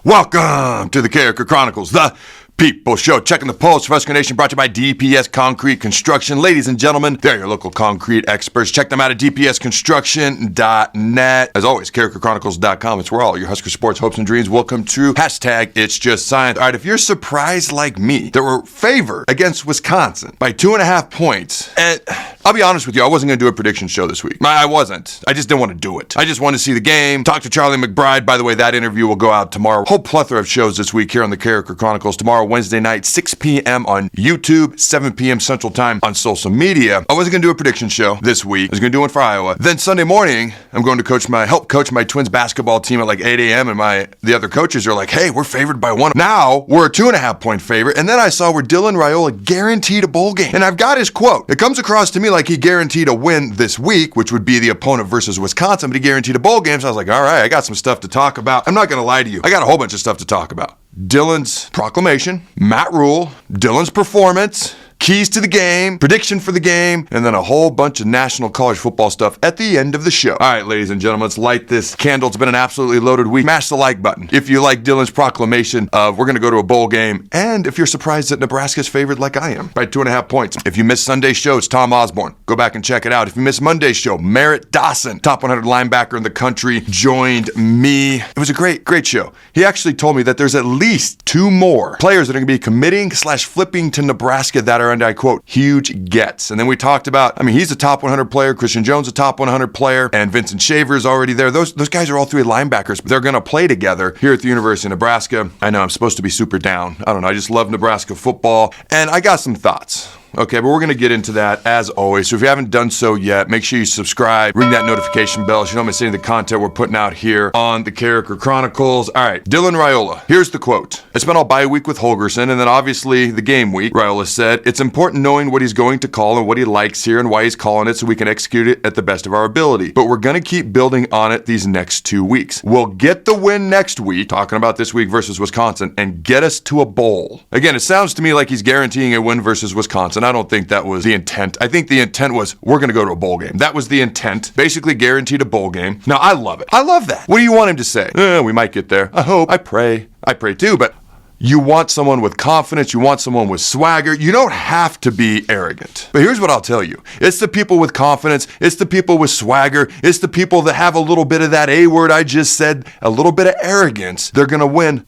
Welcome to the Carriker Chronicles, the People Show. Checking the pulse for Husker Nation, brought to you by DPS Concrete Construction. Ladies and gentlemen, they're your local concrete experts. Check them out at dpsconstruction.net. As always, carrikerchronicles.com. It's where all your Husker sports hopes and dreams will come true. Hashtag It's Just Science. All right, if you're surprised like me that we're favored against Wisconsin by 2.5 points, and I'll be honest with you, I wasn't going to do a prediction show this week. I wasn't. I just didn't want to do it. I just wanted to see the game, talk to Charlie McBride. By the way, that interview will go out tomorrow. Whole plethora of shows this week here on the Carriker Chronicles. Tomorrow, Wednesday night, 6 p.m. on YouTube, 7 p.m. Central Time on social media. I wasn't going to do a prediction show this week. I was going to do one for Iowa. Then Sunday morning, I'm going to help coach my Twins basketball team at like 8 a.m. and the other coaches are like, hey, we're favored by 1. Now, we're a 2.5 point favorite. And then I saw where Dylan Raiola guaranteed a bowl game. And I've got his quote. It comes across to me like he guaranteed a win this week, which would be the opponent versus Wisconsin, but he guaranteed a bowl game. So I was like, all right, I got some stuff to talk about. I'm not going to lie to you. I got a whole bunch of stuff to talk about. Dylan's proclamation, Matt Rhule, Dylan's performance, keys to the game, prediction for the game, and then a whole bunch of national college football stuff at the end of the show. All right, ladies and gentlemen, let's light this candle. It's been an absolutely loaded week. Smash the like button if you like Dylan's proclamation of we're going to go to a bowl game, and if you're surprised that Nebraska's favored like I am by 2.5 points. If you missed Sunday's show, it's Tom Osborne. Go back and check it out. If you missed Monday's show, Merritt Dawson, top 100 linebacker in the country, joined me. It was a great show. He actually told me that there's at least 2 more players that are going to be committing/flipping to Nebraska that are, and I quote, huge gets. And then we talked about, he's a top 100 player, Christian Jones a top 100 player, and Vincent Shaver is already there. Those guys are all 3 linebackers. They're going to play together here at the University of Nebraska. I know I'm supposed to be super down. I don't know. I just love Nebraska football, and I got some thoughts. Okay, but we're going to get into that as always. So if you haven't done so yet, make sure you subscribe, ring that notification bell so you don't miss any of the content we're putting out here on the Carriker Chronicles. All right, Dylan Raiola. Here's the quote. I spent all bye week with Holgorsen and then obviously the game week. Raiola said, it's important knowing what he's going to call and what he likes here and why he's calling it so we can execute it at the best of our ability. But we're going to keep building on it these next 2 weeks. We'll get the win next week, talking about this week versus Wisconsin, and get us to a bowl. Again, it sounds to me like he's guaranteeing a win versus Wisconsin. I don't think that was the intent. I think the intent was we're going to go to a bowl game. That was the intent. Basically guaranteed a bowl game. Now, I love it. I love that. What do you want him to say? We might get there. I hope. I pray. I pray too, but you want someone with confidence. You want someone with swagger. You don't have to be arrogant. But here's what I'll tell you. It's the people with confidence. It's the people with swagger. It's the people that have a little bit of that A word I just said, a little bit of arrogance. They're going to win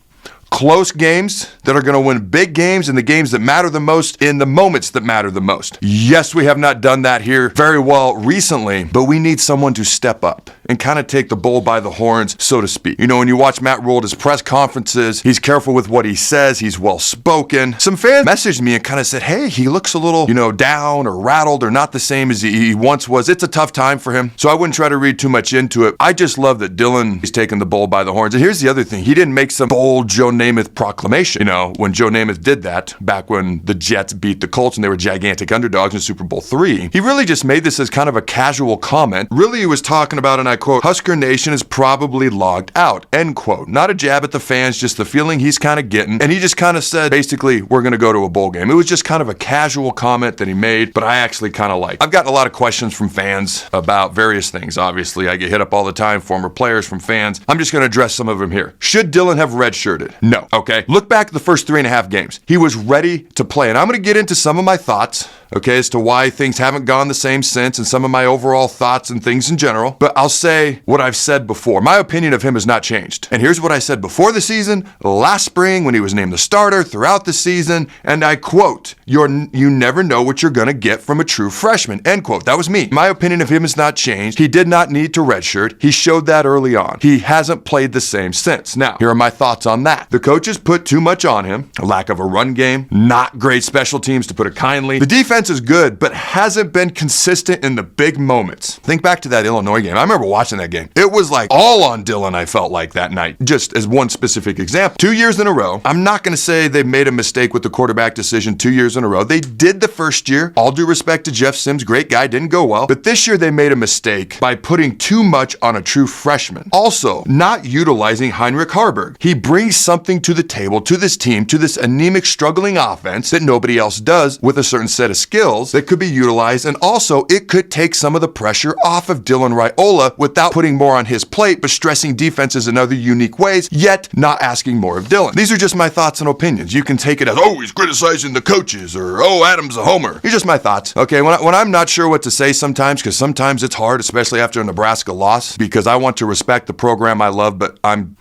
close games, that are going to win big games and the games that matter the most in the moments that matter the most. Yes, we have not done that here very well recently, but we need someone to step up and kind of take the bull by the horns, so to speak. You know, when you watch Matt Rhule at his press conferences, he's careful with what he says. He's well-spoken. Some fans messaged me and kind of said, hey, he looks a little, down or rattled or not the same as he once was. It's a tough time for him. So I wouldn't try to read too much into it. I just love that Dylan is taking the bull by the horns. And here's the other thing. He didn't make some bold Joe Namath proclamation. When Joe Namath did that, back when the Jets beat the Colts and they were gigantic underdogs in Super Bowl III, he really just made this as kind of a casual comment. Really, he was talking about, and I quote, Husker Nation is probably logged out, end quote. Not a jab at the fans, just the feeling he's kind of getting. And he just kind of said, basically, we're going to go to a bowl game. It was just kind of a casual comment that he made, but I actually kind of like. I've gotten a lot of questions from fans about various things. Obviously, I get hit up all the time, former players, from fans. I'm just going to address some of them here. Should Dylan have redshirted? No. Okay. Look back at the first 3.5 games. He was ready to play. And I'm going to get into some of my thoughts, as to why things haven't gone the same since and some of my overall thoughts and things in general. But I'll say what I've said before. My opinion of him has not changed. And here's what I said before the season, last spring when he was named the starter, throughout the season, and I quote, you never know what you're going to get from a true freshman, end quote. That was me. My opinion of him has not changed. He did not need to redshirt. He showed that early on. He hasn't played the same since. Now, here are my thoughts on that. The coaches put too much on him. A lack of a run game, not great special teams, to put it kindly. The defense is good, but hasn't been consistent in the big moments. Think back to that Illinois game. I remember watching that game. It was like all on Dylan, I felt like, that night, just as one specific example. 2 years in a row, I'm not going to say they made a mistake with the quarterback decision 2 years in a row. They did the first year. All due respect to Jeff Sims, great guy, didn't go well. But this year they made a mistake by putting too much on a true freshman. Also, not utilizing Heinrich Haarberg. He brings something to the table, to this team, to this anemic, struggling offense that nobody else does, with a certain set of skills that could be utilized, and also it could take some of the pressure off of Dylan Raiola without putting more on his plate, but stressing defenses in other unique ways, yet not asking more of Dylan. These are just my thoughts and opinions. You can take it as, oh, he's criticizing the coaches, or oh, Adam's a homer. These are just my thoughts. Okay, when I'm not sure what to say sometimes, because sometimes it's hard, especially after a Nebraska loss, because I want to respect the program I love, but I'm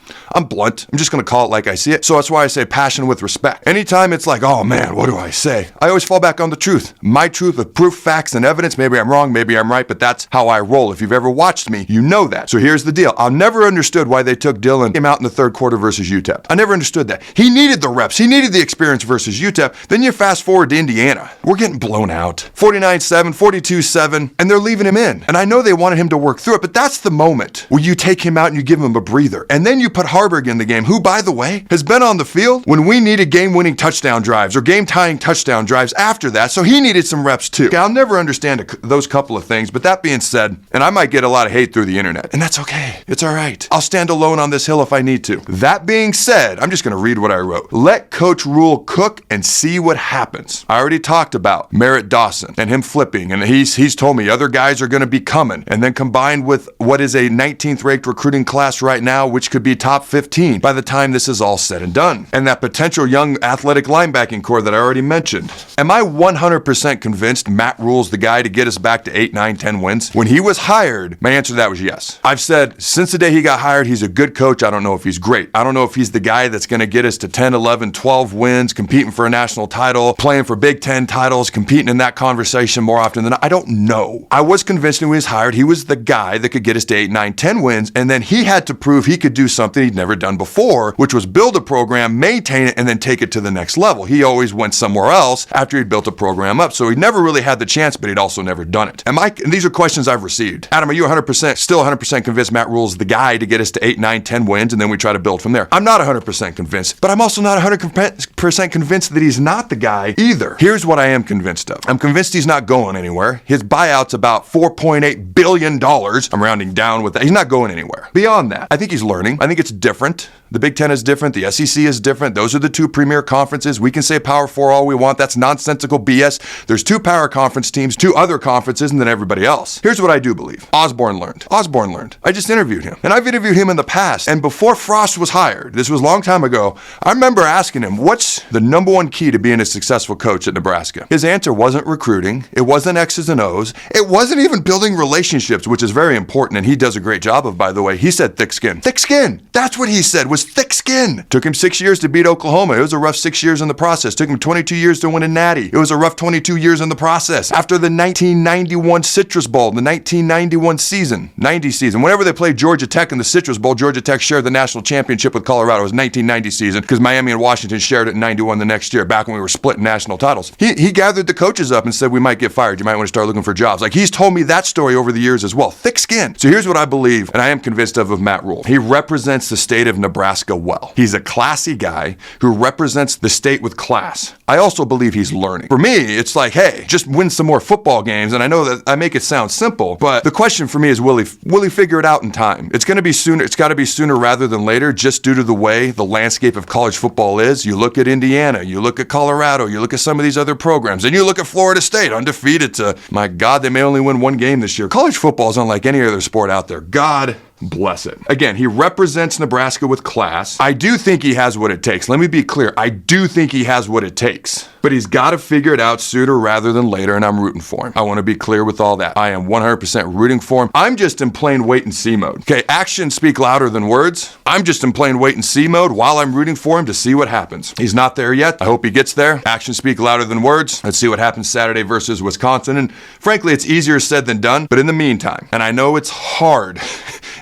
blunt. I'm just going to call it like I see it. So that's why I say passion with respect. Anytime it's like, oh man, what do I say? I always fall back on the truth. My truth with proof, facts, and evidence. Maybe I'm wrong, maybe I'm right, but that's how I roll. If you've ever watched me, you know that. So here's the deal. I never understood why they took Dylan, came out in the third quarter versus UTEP. I never understood that. He needed the reps. He needed the experience versus UTEP. Then you fast forward to Indiana. We're getting blown out. 49-7, 42-7, and they're leaving him in. And I know they wanted him to work through it, but that's the moment where you take him out and you give him a breather. And then you put Harburg in the game, who, by the way, has been on the field when we needed game-winning touchdown drives or game-tying touchdown drives after that, so he needed some reps too. Okay, I'll never understand those couple of things, but that being said, and I might get a lot of hate through the internet, and that's okay. It's all right. I'll stand alone on this hill if I need to. That being said, I'm just going to read what I wrote. Let Coach Rhule cook and see what happens. I already talked about Merritt Dawson and him flipping, and he's told me other guys are going to be coming, and then combined with what is a 19th ranked recruiting class right now, which could be top 15 by the time this is all said and done, and that potential young athletic linebacking core that I already mentioned. Am I 100% convinced Matt Rhule's the guy to get us back to 8, 9, 10 wins? When he was hired, my answer to that was yes. I've said since the day he got hired, he's a good coach. I don't know if he's great. I don't know if he's the guy that's going to get us to 10, 11, 12 wins, competing for a national title, playing for Big Ten titles, competing in that conversation more often than not. I don't know. I was convinced when he was hired, he was the guy that could get us to 8, 9, 10 wins, and then he had to prove he could do something he'd never done before, which was build a program, maintain it, and then take it to the next level. He always went somewhere else after he'd built a program up, so he never really had the chance, but he'd also never done it. And these are questions I've received. Adam, are you still 100% convinced Matt Rhule's the guy to get us to 8, 9, 10 wins, and then we try to build from there? I'm not 100% convinced, but I'm also not 100% convinced that he's not the guy either. Here's what I am convinced of. I'm convinced he's not going anywhere. His buyout's about $4.8 billion. I'm rounding down with that. He's not going anywhere. Beyond that, I think he's learning. I think it's different. The Big Ten is different. The SEC is different. Those are the two premier conferences. We can say Power 4 all we want. That's nonsensical BS. There's two power conference teams, two other conferences, and then everybody else. Here's what I do believe. Osborne learned. I just interviewed him. And I've interviewed him in the past. And before Frost was hired, this was a long time ago, I remember asking him, what's the number one key to being a successful coach at Nebraska? His answer wasn't recruiting. It wasn't X's and O's. It wasn't even building relationships, which is very important, and he does a great job of, by the way. He said thick skin. Thick skin. That's what he said, was thick skin. Took him 6 years to beat Oklahoma. It was a rough 6 years in the process. Took him 22 years to win a Natty. It was a rough 22 years in the process. After the 1991 Citrus Bowl, the 1991 season, 90 season, whenever they played Georgia Tech in the Citrus Bowl, Georgia Tech shared the national championship with Colorado. It was 1990 season because Miami and Washington shared it in 91 the next year, back when we were splitting national titles. He gathered the coaches up and said, we might get fired. You might want to start looking for jobs. Like, he's told me that story over the years as well. Thick skin. So here's what I believe, and I am convinced of Matt Rhule. He represents the state of Nebraska well. He's a classy guy who represents the state with class. I also believe he's learning. For me, it's like, hey, just win some more football games. And I know that I make it sound simple, but the question for me is, will he figure it out in time? It's going to be sooner. It's got to be sooner rather than later, just due to the way the landscape of college football is. You look at Indiana, you look at Colorado, you look at some of these other programs, and you look at Florida State, undefeated to, my God, they may only win one game this year. College football is unlike any other sport out there. God bless it. Again, he represents Nebraska with class. I do think he has what it takes. Let me be clear. I do think he has what it takes. But he's got to figure it out sooner rather than later, and I'm rooting for him. I want to be clear with all that. I am 100% rooting for him. I'm just in plain wait and see mode. Okay, actions speak louder than words. I'm just in plain wait and see mode while I'm rooting for him to see what happens. He's not there yet. I hope he gets there. Actions speak louder than words. Let's see what happens Saturday versus Wisconsin. And frankly, it's easier said than done. But in the meantime, and I know it's hard.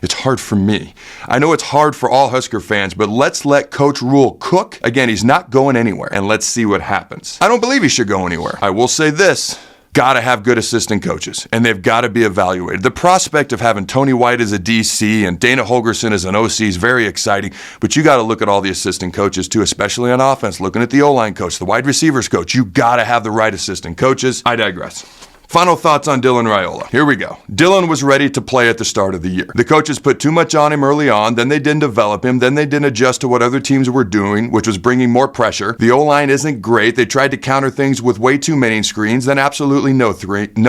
It's hard for me. I know it's hard for all Husker fans, but let's let Coach Rhule cook. Again, he's not going anywhere, and let's see what happens. I don't believe he should go anywhere. I will say this. Got to have good assistant coaches, and they've got to be evaluated. The prospect of having Tony White as a DC and Dana Holgerson as an OC is very exciting, but you got to look at all the assistant coaches too, especially on offense. Looking at the O-line coach, the wide receivers coach, you got to have the right assistant coaches. I digress. Final thoughts on Dylan Raiola. Here we go. Dylan was ready to play at the start of the year. The coaches put too much on him early on, then they didn't develop him, then they didn't adjust to what other teams were doing, which was bringing more pressure. The O-line isn't great. They tried to counter things with way too many screens, then absolutely no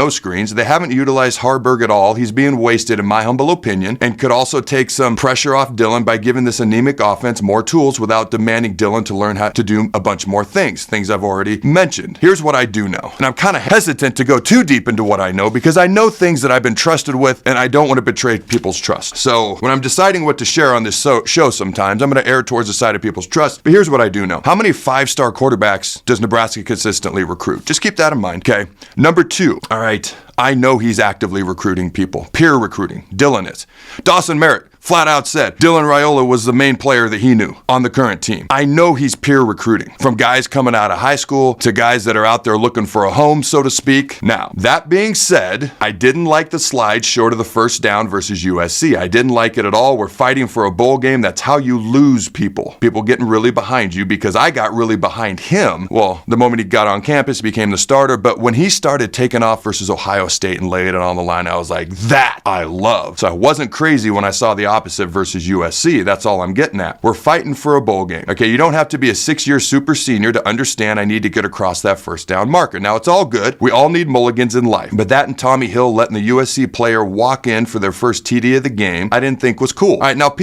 screens. They haven't utilized Harburg at all. He's being wasted, in my humble opinion, and could also take some pressure off Dylan by giving this anemic offense more tools without demanding Dylan to learn how to do a bunch more things I've already mentioned. Here's what I do know, and I'm kind of hesitant to go too deep into what I know because I know things that I've been trusted with, and I don't want to betray people's trust. So when I'm deciding what to share on this show sometimes, I'm going to err towards the side of people's trust, but here's what I do know. How many 5-star quarterbacks does Nebraska consistently recruit? Just keep that in mind, okay? Number 2, all right, I know he's actively recruiting people. Peer recruiting. Dylan is. Dawson Merritt flat out said Dylan Raiola was the main player that he knew on the current team. I know he's peer recruiting. From guys coming out of high school to guys that are out there looking for a home, so to speak. Now, that being said, I didn't like the slide short of the first down versus USC. I didn't like it at all. We're fighting for a bowl game. That's how you lose people. People getting really behind you because I got really behind him. Well, the moment he got on campus, he became the starter. But when he started taking off versus Ohio State and laid it on the line, I was like, that I love. So I wasn't crazy when I saw the opposite versus USC. That's all I'm getting at. We're fighting for a bowl game. Okay, you don't have to be a 6-year super senior to understand I need to get across that first down marker. Now, it's all good. We all need mulligans in life. But that and Tommy Hill letting the USC player walk in for their first TD of the game, I didn't think was cool. All right, now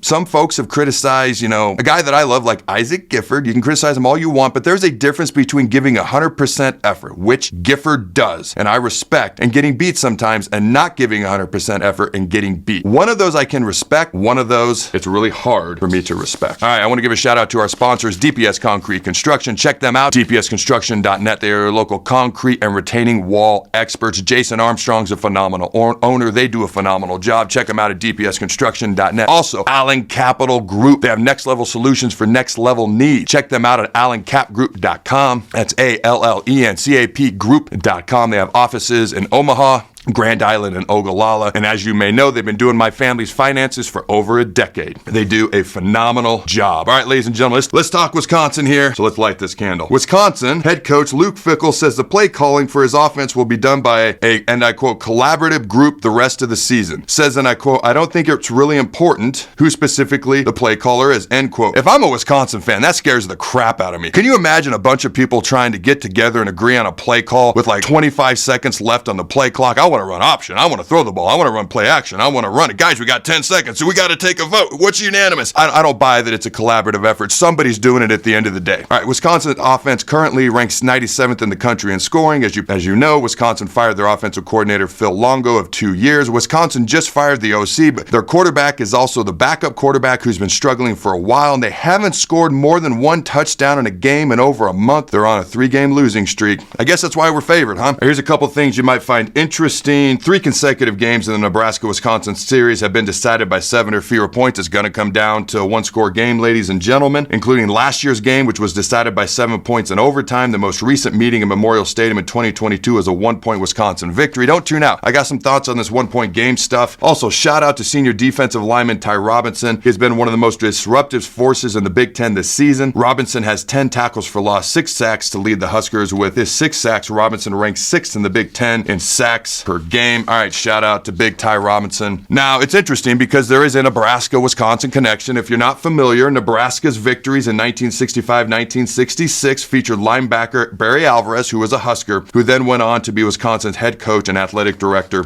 some folks have criticized, a guy that I love like Isaac Gifford. You can criticize him all you want, but there's a difference between giving 100% effort, which Gifford does, and I respect, and getting beat sometimes and not giving 100% effort and getting beat. One of those I can respect. One of those, it's really hard for me to respect. All right, I want to give a shout out to our sponsors, DPS Concrete Construction. Check them out, dpsconstruction.net. They are your local concrete and retaining wall experts. Jason Armstrong's a phenomenal owner. They do a phenomenal job. Check them out at dpsconstruction.net. Also, Allen Capital Group. They have next level solutions for next level needs. Check them out at allencapgroup.com. That's ALLENCAP group.com. They have offices in Omaha, Grand Island, and Ogallala. And as you may know, they've been doing my family's finances for over a decade. They do a phenomenal job. All right, ladies and gentlemen, let's talk Wisconsin here. So let's light this candle. Wisconsin head coach Luke Fickell says the play calling for his offense will be done by and I quote, collaborative group the rest of the season. Says, and I quote, I don't think it's really important who specifically the play caller is, end quote. If I'm a Wisconsin fan, that scares the crap out of me. Can you imagine a bunch of people trying to get together and agree on a play call with like 25 seconds left on the play clock? I want to run option. I want to throw the ball. I want to run play action. I want to run it. Guys, we got 10 seconds, so we got to take a vote. What's unanimous? I don't buy that it's a collaborative effort. Somebody's doing it at the end of the day. All right, Wisconsin offense currently ranks 97th in the country in scoring. As you know, Wisconsin fired their offensive coordinator, Phil Longo, of 2 years. Wisconsin just fired the OC, but their quarterback is also the backup quarterback who's been struggling for a while, and they haven't scored more than 1 touchdown in a game in over a month. They're on a 3-game losing streak. I guess that's why we're favored, huh? Here's a couple things you might find interesting. 3 consecutive games in the Nebraska-Wisconsin series have been decided by 7 or fewer points. It's going to come down to a 1-score game, ladies and gentlemen, including last year's game, which was decided by 7 points in overtime. The most recent meeting in Memorial Stadium in 2022 was a 1-point Wisconsin victory. Don't tune out. I got some thoughts on this 1-point game stuff. Also, shout out to senior defensive lineman Ty Robinson. He's been one of the most disruptive forces in the Big Ten this season. Robinson has 10 tackles for loss, 6 sacks to lead the Huskers. With his 6 sacks, Robinson ranks 6th in the Big Ten in sacks per game. All right, shout out to Big Ty Robinson. Now, it's interesting because there is a Nebraska-Wisconsin connection. If you're not familiar, Nebraska's victories in 1965-1966 featured linebacker Barry Alvarez, who was a Husker, who then went on to be Wisconsin's head coach and athletic director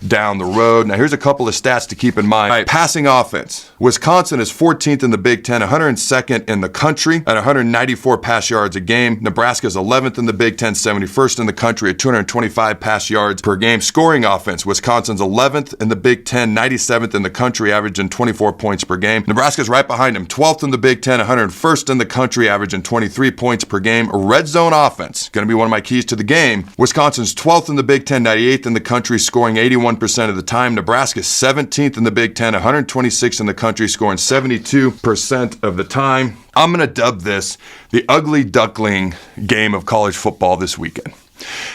down the road. Now, here's a couple of stats to keep in mind. All right, passing offense. Wisconsin is 14th in the Big Ten, 102nd in the country at 194 pass yards a game. Nebraska is 11th in the Big Ten, 71st in the country at 225 pass yards per game. Scoring offense. Wisconsin's 11th in the Big Ten, 97th in the country, averaging 24 points per game. Nebraska's right behind him, 12th in the Big Ten, 101st in the country, averaging 23 points per game. Red zone offense, going to be one of my keys to the game. Wisconsin's 12th in the Big Ten, 98th in the country, scoring 81% of the time. Nebraska's 17th in the Big Ten, 126th in the country, scoring 72% of the time. I'm going to dub this the ugly duckling game of college football this weekend.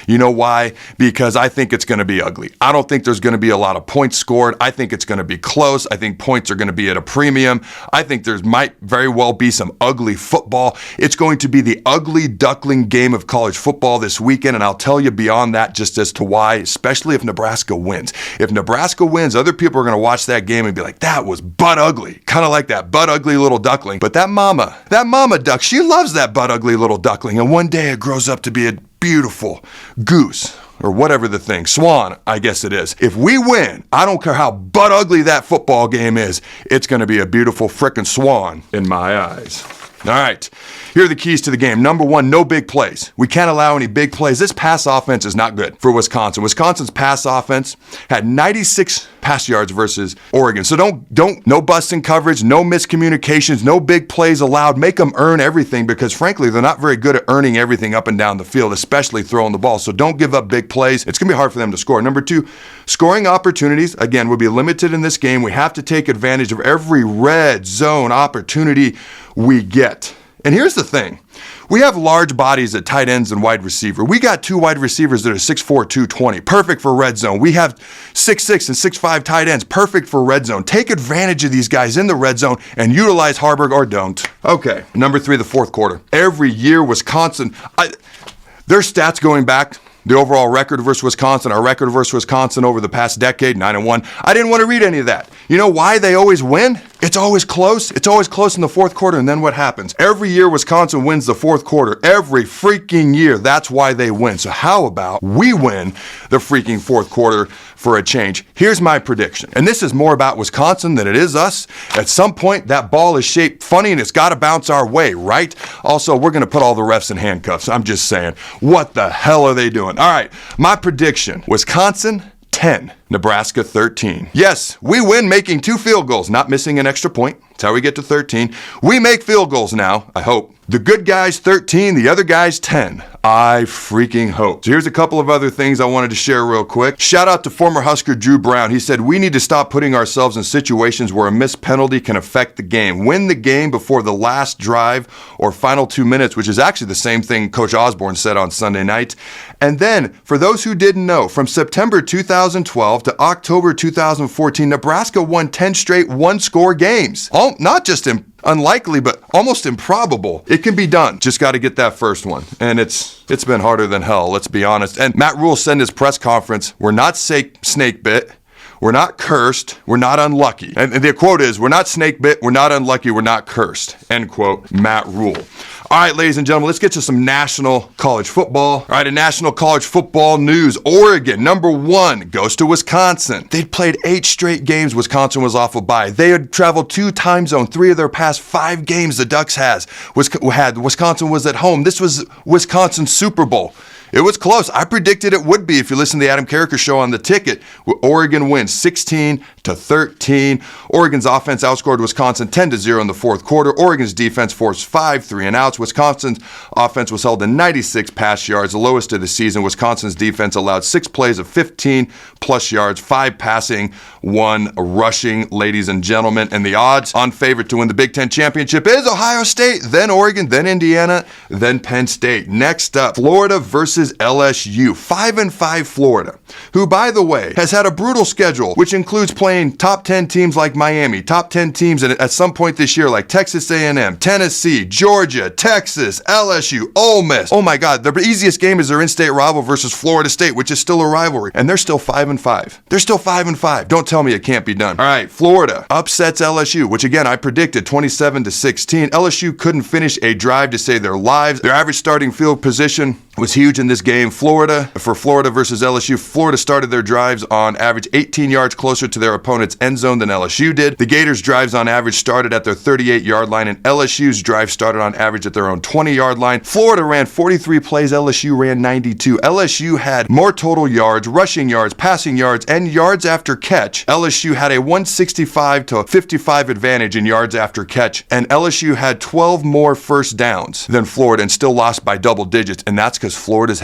You know why? Because I think it's going to be ugly. I don't think there's going to be a lot of points scored. I think it's going to be close. I think points are going to be at a premium. I think there might very well be some ugly football. It's going to be the ugly Duckling game of college football this weekend, and I'll tell you beyond that just as to why, especially if Nebraska wins. If Nebraska wins, other people are going to watch that game and be like, that was butt ugly. Kind of like that butt ugly little duckling. But that mama duck, she loves that butt ugly little duckling, and one day it grows up to be a beautiful goose, or whatever the thing, swan, I guess it is. If we win, I don't care how butt ugly that football game is, it's going to be a beautiful frickin' swan in my eyes. All right, here are the keys to the game. Number one, no big plays. We can't allow any big plays. This pass offense is not good for Wisconsin. Wisconsin's pass offense had 96 pass yards versus Oregon. So no busting coverage, no miscommunications, no big plays allowed. Make them earn everything because frankly, they're not very good at earning everything up and down the field, especially throwing the ball. So don't give up big plays. It's going to be hard for them to score. Number two, scoring opportunities, again, will be limited in this game. We have to take advantage of every red zone opportunity we get. And here's the thing. We have large bodies at tight ends and wide receiver. We got two wide receivers that are 6'4", 220, perfect for red zone. We have 6'6" and 6'5" tight ends, perfect for red zone. Take advantage of these guys in the red zone and utilize Harburg or don't. Okay, number three, the fourth quarter. Every year, Wisconsin, their stats going back, the overall record versus Wisconsin, our record versus Wisconsin over the past decade, 9-1. I didn't want to read any of that. You know why they always win? It's always close. It's always close in the fourth quarter, and then what happens? Every year Wisconsin wins the fourth quarter. Every freaking year. That's why they win. So how about we win the freaking fourth quarter for a change? Here's my prediction. And this is more about Wisconsin than it is us. At some point, that ball is shaped funny, and it's got to bounce our way, right? Also, we're going to put all the refs in handcuffs. I'm just saying. What the hell are they doing? All right, my prediction, Wisconsin 10, Nebraska 13. Yes, we win making 2 field goals, not missing an extra point. That's how we get to 13. We make field goals now, I hope. The good guys 13, the other guys 10. I freaking hope. So here's a couple of other things I wanted to share real quick. Shout out to former Husker Drew Brown. He said, we need to stop putting ourselves in situations where a missed penalty can affect the game. Win the game before the last drive or final 2 minutes, which is actually the same thing Coach Osborne said on Sunday night. And then, for those who didn't know, from September 2012 to October 2014, Nebraska won 10 straight one-score games. Not just unlikely, but almost improbable. It can be done. Just got to get that first one. And it's been harder than hell, let's be honest. And Matt Rhule said in his press conference, we're not snake bit. We're not cursed. We're not unlucky. And the quote is, we're not snake bit. We're not unlucky. We're not cursed. End quote, Matt Rhule. All right, ladies and gentlemen, let's get to some national college football. All right, in national college football news, Oregon, number 1, goes to Wisconsin. They'd played 8 straight games. Wisconsin was off a bye. They had traveled 2 time zones, 3 of their past 5 games the Ducks had. Wisconsin was at home. This was Wisconsin's Super Bowl. It was close. I predicted it would be if you listen to the Adam Carriker show on the ticket. Oregon wins 16-13. Oregon's offense outscored Wisconsin 10-0 in the fourth quarter. Oregon's defense forced 5 3-and-outs. Wisconsin's offense was held to 96 pass yards, the lowest of the season. Wisconsin's defense allowed 6 plays of 15-plus yards, 5 passing, 1 rushing, ladies and gentlemen. And the odds on favorite to win the Big Ten championship is Ohio State, then Oregon, then Indiana, then Penn State. Next up, Florida versus LSU. 5-5 Florida, who, by the way, has had a brutal schedule, which includes playing top 10 teams like Miami, top 10 teams at some point this year like Texas A&M, Tennessee, Georgia, Texas, LSU, Ole Miss. Oh my God, the easiest game is their in-state rival versus Florida State, which is still a rivalry, and they're still 5-5. They're still 5-5. Don't tell me it can't be done. All right, Florida upsets LSU, which again I predicted 27-16. LSU couldn't finish a drive to save their lives. Their average starting field position was huge in this game. Florida versus LSU, Florida started their drives on average 18 yards closer to their opponent's end zone than LSU did. The Gators' drives on average started at their 38-yard line, and LSU's drive started on average at their own 20-yard line. Florida ran 43 plays, LSU ran 92. LSU had more total yards, rushing yards, passing yards, and yards after catch. LSU had a 165-55 advantage in yards after catch, and LSU had 12 more first downs than Florida and still lost by double digits, and that's because Florida's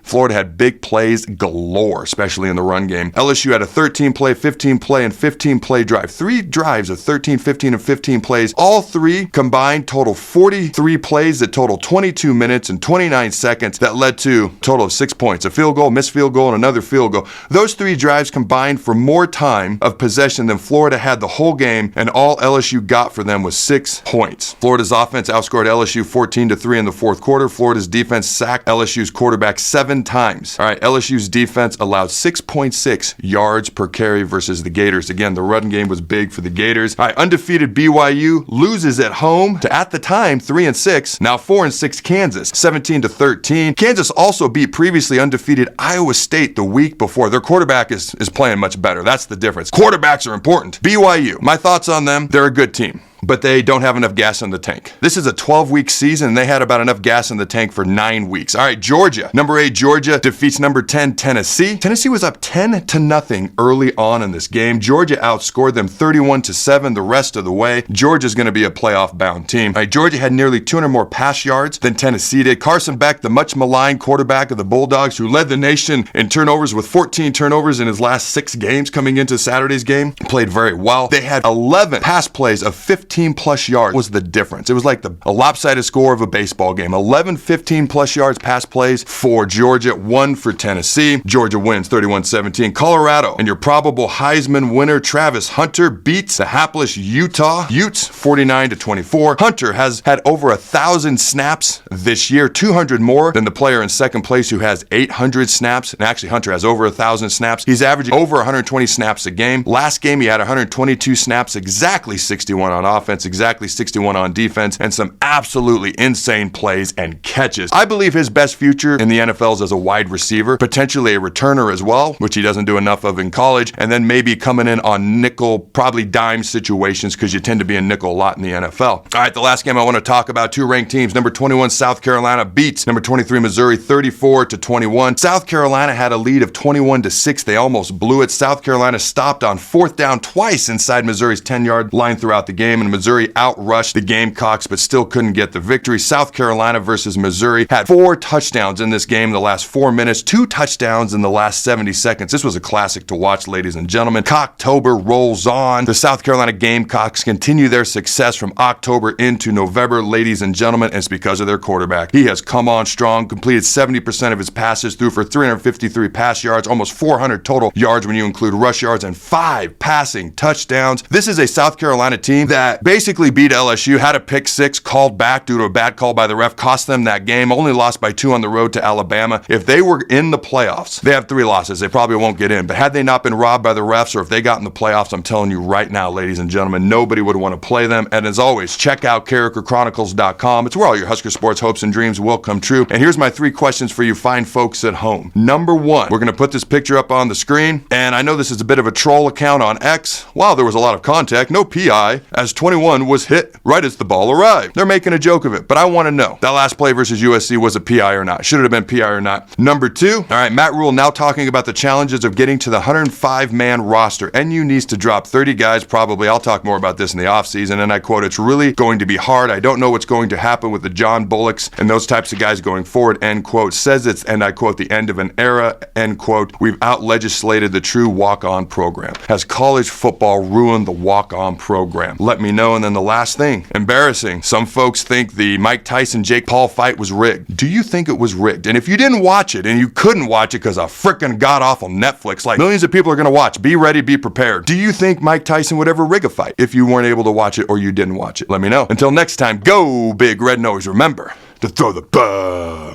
Florida had big plays galore, especially in the run game. LSU had a 13-play, 15-play, and 15-play drive. 3 drives of 13, 15, and 15 plays. All 3 combined total 43 plays that total 22 minutes and 29 seconds that led to a total of 6 points. A field goal, missed field goal, and another field goal. Those 3 drives combined for more time of possession than Florida had the whole game, and all LSU got for them was 6 points. Florida's offense outscored LSU 14-3 in the fourth quarter. Florida's defense sacked LSU's quarterback 7 times. All right, LSU's defense allowed 6.6 yards per carry versus the Gators. Again, the run game was big for the Gators. All right, undefeated BYU loses at home to, at the time, 3-6, now 4-6 Kansas, 17-13. Kansas also beat previously undefeated Iowa State the week before. Their quarterback is playing much better. That's the difference. Quarterbacks are important. BYU, my thoughts on them, they're a good team, but they don't have enough gas in the tank. This is a 12-week season, and they had about enough gas in the tank for 9 weeks. All right, Georgia. Number 8, Georgia defeats number 10, Tennessee. Tennessee was up 10-0 early on in this game. Georgia outscored them 31-7 the rest of the way. Georgia's going to be a playoff-bound team. All right, Georgia had nearly 200 more pass yards than Tennessee did. Carson Beck, the much-maligned quarterback of the Bulldogs, who led the nation in turnovers with 14 turnovers in his last 6 games coming into Saturday's game, played very well. They had 11 pass plays of 15-plus yards was the difference. It was like a lopsided score of a baseball game. 11 15-plus yards pass plays for Georgia, 1 for Tennessee. Georgia wins 31-17. Colorado, and your probable Heisman winner Travis Hunter beats the hapless Utah Utes 49-24. Hunter has had over 1,000 snaps this year, 200 more than the player in second place who has 800 snaps. And actually, Hunter has over 1,000 snaps. He's averaging over 120 snaps a game. Last game, he had 122 snaps, exactly 61 on offense, exactly 61 on defense, and some absolutely insane plays and catches. I believe his best future in the NFL is as a wide receiver, potentially a returner as well, which he doesn't do enough of in college, and then maybe coming in on nickel, probably dime situations, because you tend to be in nickel a lot in the NFL. All right, the last game I want to talk about, 2 ranked teams. Number 21, South Carolina beats number 23, Missouri, 34-21. South Carolina had a lead of 21-6. They almost blew it. South Carolina stopped on 4th down twice inside Missouri's 10-yard line throughout the game, and Missouri outrushed the Gamecocks but still couldn't get the victory. South Carolina versus Missouri had 4 touchdowns in this game in the last 4 minutes, 2 touchdowns in the last 70 seconds. This was a classic to watch, ladies and gentlemen. Cocktober rolls on. The South Carolina Gamecocks continue their success from October into November, ladies and gentlemen, and it's because of their quarterback. He has come on strong, completed 70% of his passes, threw for 353 pass yards, almost 400 total yards when you include rush yards, and 5 passing touchdowns. This is a South Carolina team that basically beat LSU, had a pick 6 called back due to a bad call by the ref, cost them that game, only lost by 2 on the road to Alabama. If they were in the playoffs, they have 3 losses. They probably won't get in. But had they not been robbed by the refs, or if they got in the playoffs, I'm telling you right now, ladies and gentlemen, nobody would want to play them. And as always, check out CarrikerChronicles.com. It's where all your Husker sports hopes and dreams will come true. And here's my 3 questions for you fine folks at home. Number 1, we're going to put this picture up on the screen. And I know this is a bit of a troll account on X. Wow, there was a lot of contact. No PI, as 21 was hit right as the ball arrived. They're making a joke of it, but I want to know, that last play versus USC, was a PI or not? Should it have been PI or not? Number 2, all right, Matt Rhule now talking about the challenges of getting to the 105-man roster. NU needs to drop 30 guys probably. I'll talk more about this in the offseason, and I quote, "It's really going to be hard. I don't know what's going to happen with the John Bullocks and those types of guys going forward," end quote. Says it's, and I quote, "the end of an era," end quote. "We've out-legislated the true walk-on program. Has college football ruined the walk-on program? Let me know." And then the last thing, embarrassing. Some folks think the Mike Tyson-Jake Paul fight was rigged. Do you think it was rigged? And if you didn't watch it, and you couldn't watch it because of frickin' god-awful Netflix, like millions of people are going to watch, be ready, be prepared. Do you think Mike Tyson would ever rig a fight if you weren't able to watch it or you didn't watch it? Let me know. Until next time, go Big Red, and always remember to throw the bug.